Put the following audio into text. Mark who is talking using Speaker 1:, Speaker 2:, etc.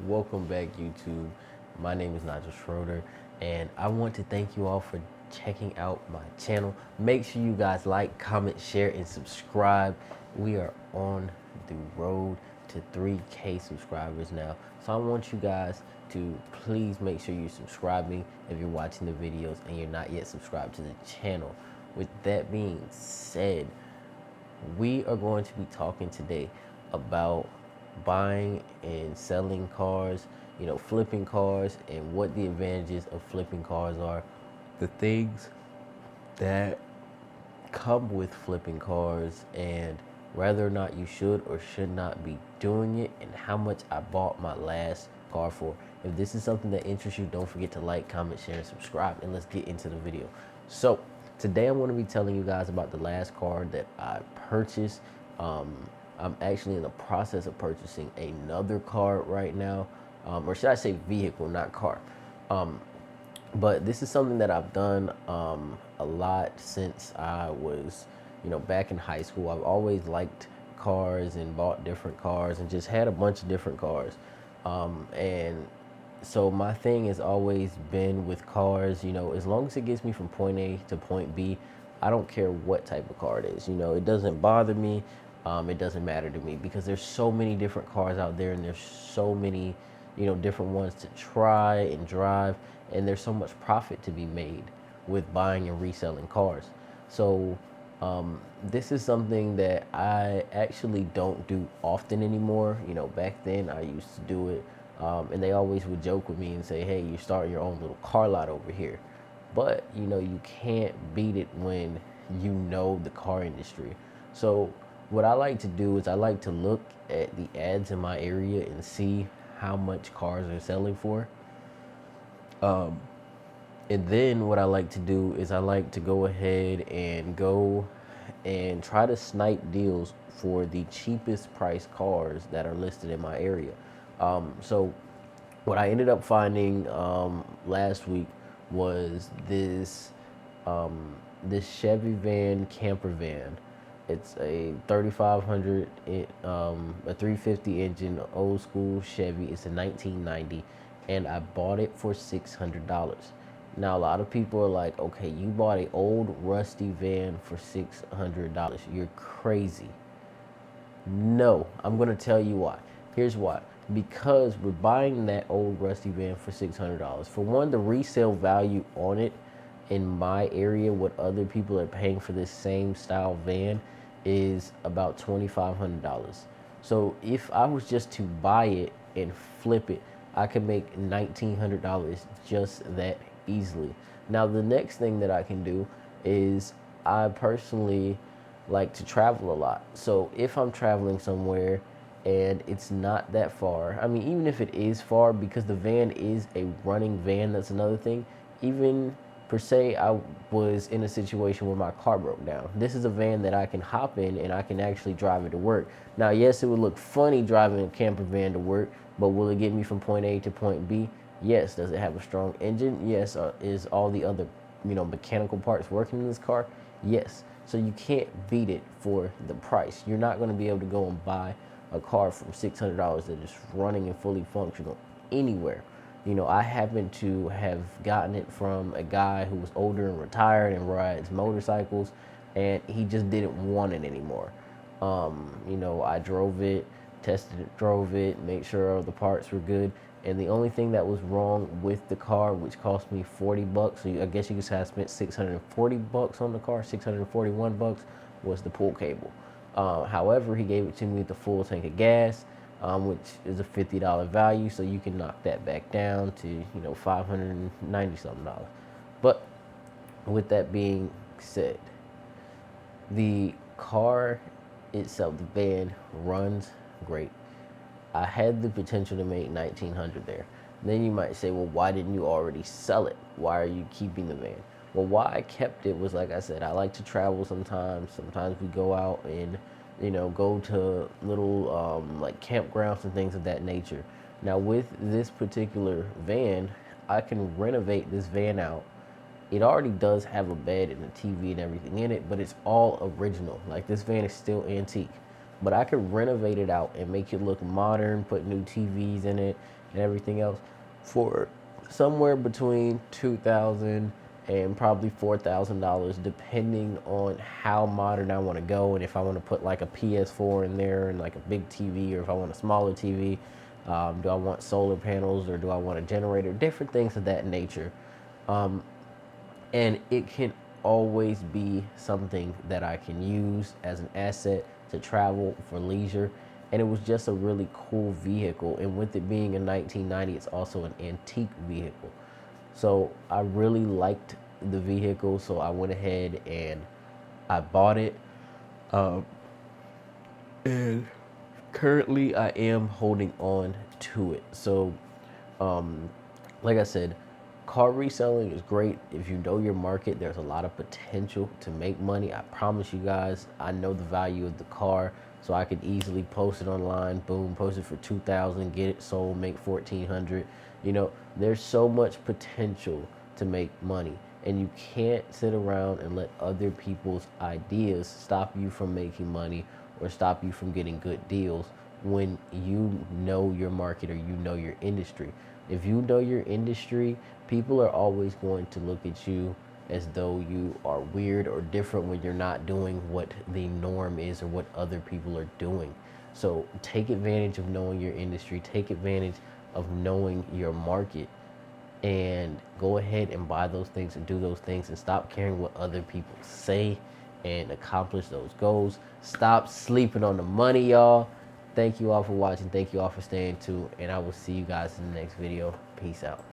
Speaker 1: Welcome back, YouTube. My name is Nigel Schroeter, and I want to thank you all for checking out my channel. Make sure you guys like, comment, share, and subscribe. We are on the road to 3K subscribers now. So I want you guys to please make sure you subscribe me if you're watching the videos and you're not yet subscribed to the channel. With that being said, we are going to be talking today about buying and selling cars, flipping cars, and what the advantages of flipping cars are, the things that come with flipping cars, and whether or not you should or should not be doing it, and how much I bought my last car for. If this is something that interests you, don't forget to like, comment, share, and subscribe, and let's get into the video. So today I'm going to be telling you guys about the last car that I purchased. I'm actually in the process of purchasing another car right now, or should I say vehicle, not car. But this is something that I've done a lot since I was, back in high school. I've always liked cars and bought different cars and just had a bunch of different cars. And so my thing has always been with cars, as long as it gets me from point A to point B, I don't care what type of car it is. It doesn't bother me. It doesn't matter to me because there's so many different cars out there, and there's so many, different ones to try and drive, and there's so much profit to be made with buying and reselling cars. So this is something that I actually don't do often anymore. Back then I used to do it, and they always would joke with me and say, "Hey, you're starting your own little car lot over here." But you can't beat it when you know the car industry. So what I like to do is I like to look at the ads in my area and see how much cars are selling for. And then what I like to do is I like to go ahead and go and try to snipe deals for the cheapest price cars that are listed in my area. So what I ended up finding last week was this Chevy van, camper van. It's a 3500, a 350 engine, old school Chevy. It's a 1990, and I bought it for $600. Now a lot of people are like, "Okay, you bought an old rusty van for $600. You're crazy." No, I'm gonna tell you why. Here's why. Because we're buying that old rusty van for $600. For one, the resale value on it in my area, what other people are paying for this same style van, is about $2,500. So if I was just to buy it and flip it, I could make $1,900 just that easily. Now the next thing that I can do is I personally like to travel a lot. So if I'm traveling somewhere and it's not that far, I mean, even if it is far, because the van is a running van, that's another thing. Even per se, I was in a situation where my car broke down. This is a van that I can hop in and I can actually drive it to work. Now, yes, it would look funny driving a camper van to work, but will it get me from point A to point B? Yes. Does it have a strong engine? Yes. Is all the other, mechanical parts working in this car? Yes. So you can't beat it for the price. You're not going to be able to go and buy a car from $600 that is running and fully functional anywhere. I happen to have gotten it from a guy who was older and retired and rides motorcycles, and he just didn't want it anymore. I drove it, tested it, drove it, made sure all the parts were good, and the only thing that was wrong with the car, which cost me $40, so I guess you could say I spent $640 on the car, $641, was the pull cable. However, he gave it to me with the full tank of gas, which is a $50 value, so you can knock that back down to $590 something. But with that being said, the car itself, the van, runs great. I had the potential to make 1900 there. Then you might say, well, why didn't you already sell it? Why are you keeping the van? Well, why I kept it was, like I said, I like to travel sometimes. Sometimes we go out and, go to little like campgrounds and things of that nature. Now, with this particular van, I can renovate this van out. It already does have a bed and a TV and everything in it, but it's all original. Like, this van is still antique. but I could renovate it out and make it look modern, put new TVs in it and everything else for somewhere between $2,000 and probably $4,000, depending on how modern I want to go, and if I want to put like a PS4 in there and like a big TV, or if I want a smaller TV. Do I want solar panels, or do I want a generator? Different things of that nature. Um, and it can always be something that I can use as an asset to travel for leisure. And it was just a really cool vehicle. And with it being a 1990, it's also an antique vehicle. So I really liked the vehicle, so I went ahead and I bought it. Um, and currently, I am holding on to it. So, um, like I said, car reselling is great. If you know your market, there's a lot of potential to make money. I promise you guys, I know the value of the car, so I could easily post it online. Boom, post it for 2,000, get it sold, make 1,400. You know, there's so much potential to make money, and you can't sit around and let other people's ideas stop you from making money or stop you from getting good deals when you know your market or you know your industry. If you know your industry, people are always going to look at you as though you are weird or different when you're not doing what the norm is or what other people are doing. So take advantage of knowing your industry, take advantage of knowing your market, and go ahead and buy those things and do those things and stop caring what other people say and accomplish those goals. Stop sleeping on the money, y'all. Thank you all for watching. Thank you all for staying tuned, and I will see you guys in the next video. Peace out.